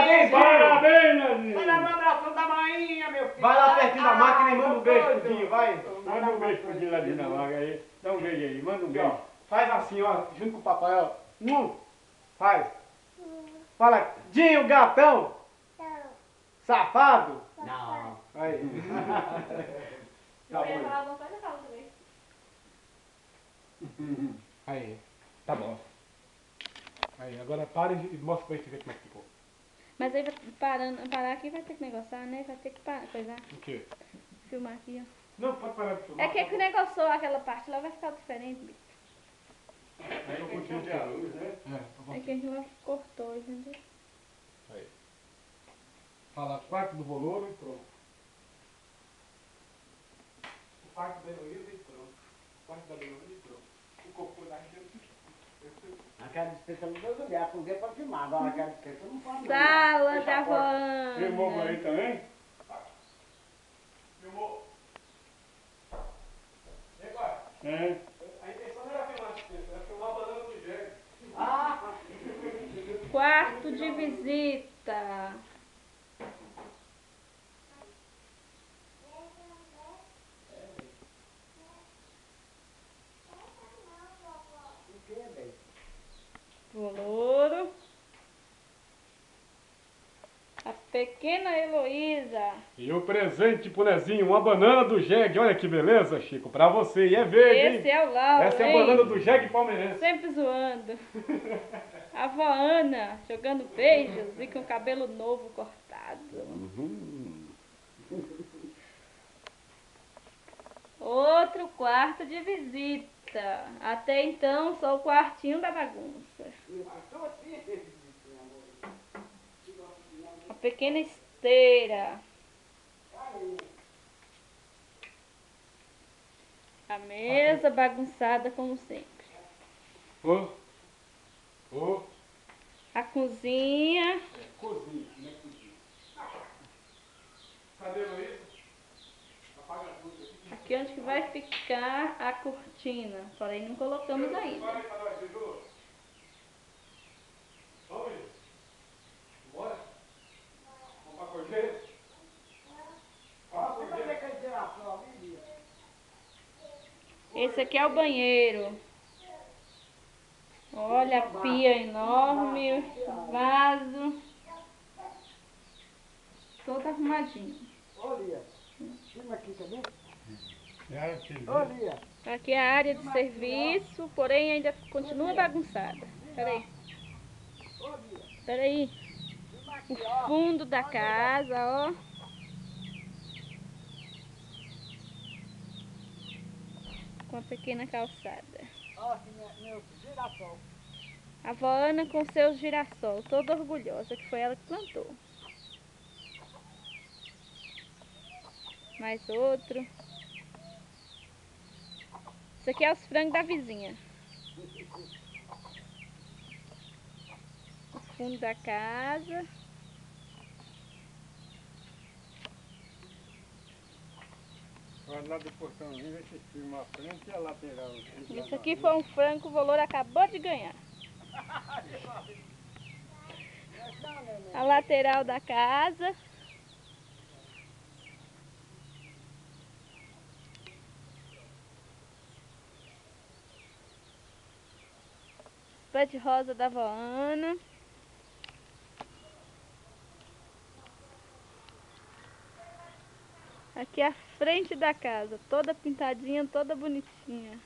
Parabéns, Parabéns, Nazinho. Vai dar um abração da manhinha, meu filho. Vai lá pertinho da máquina e manda um beijo pro Dinho, vai. Manda um beijo pro Dinho lá de Dinamarca aí. Dá um beijo aí, manda um Aqui, ó. beijo. Faz assim, ó, junto com o papai, ó. Faz. Fala, Dinho, gatão. Safado. Não. Aí. Tá Eu ia bom. falar alguma coisa, eu falo também. Aí. Tá bom. Aí, agora para e mostra pra gente ver como é que ficou. Mas aí parar aqui vai ter que negociar, né? Vai ter que coisar, O quê? filmar aqui, ó. Não, pode parar de filmar. É que negociou aquela parte lá, vai ficar diferente, bicho. Aí eu continuo Tem a luz, né? É que a gente lá cortou, entendeu? Aí. Fala quarto do bolouro e pronto. O quarto da Heloísa e pronto. O quarto da Heloísa e pronto. O cocô da gente. Aquela dispensa não pode olhar, porque pode filmar. Agora aquela dispensa não pode olhar. Sala Fecha a da porta. Filmou Havana. aí também? Filmou. E agora? É. A intenção não era filmar a dispensa, era filmar a banana do jegue. Ah, Quarto de visita. o que, velho? Bolouro. A pequena Heloísa. E o presente pro Nezinho, uma banana do jegue. Olha que beleza, Chico, pra você. E é verde, Esse hein? é o Lauro, Essa é a hein? banana do jegue palmeirense. Sempre zoando. A avó Ana jogando beijos e com o cabelo novo cortado. Outro quarto de visita. Até então, só o quartinho da bagunça. A pequena esteira. A mesa bagunçada como sempre. Ô. Ô. A cozinha. Cozinha, como é que cozinha? Cadê a Heloísa? Apaga a luz aqui. Aqui onde que vai ficar a cortina. Porém, não colocamos ainda. Para aí pra nós, Juju. Vamos, Juju? Bora? Vamos pra Cordeiro? Fala, Cordeiro. Esse aqui é o banheiro. Olha a pia enorme, vaso. Todo arrumadinho. Olha, filma aqui também. É, filho. Olha. Aqui é a área de serviço, porém ainda continua bagunçada. Peraí. Peraí. O fundo da casa, ó. Com a pequena calçada. Ó, aqui meu girassol. A avó Ana com seus girassol, toda orgulhosa, que foi ela que plantou. Mais outro. Isso aqui é os frangos da vizinha. O fundo da casa. Olha lá do portãozinho, vai se filmar a frente e a lateral. Isso aqui foi um frango que o Valor acabou de ganhar. A lateral da casa. Pé de rosa da avó Ana. Aqui é a frente da casa, toda pintadinha, toda bonitinha.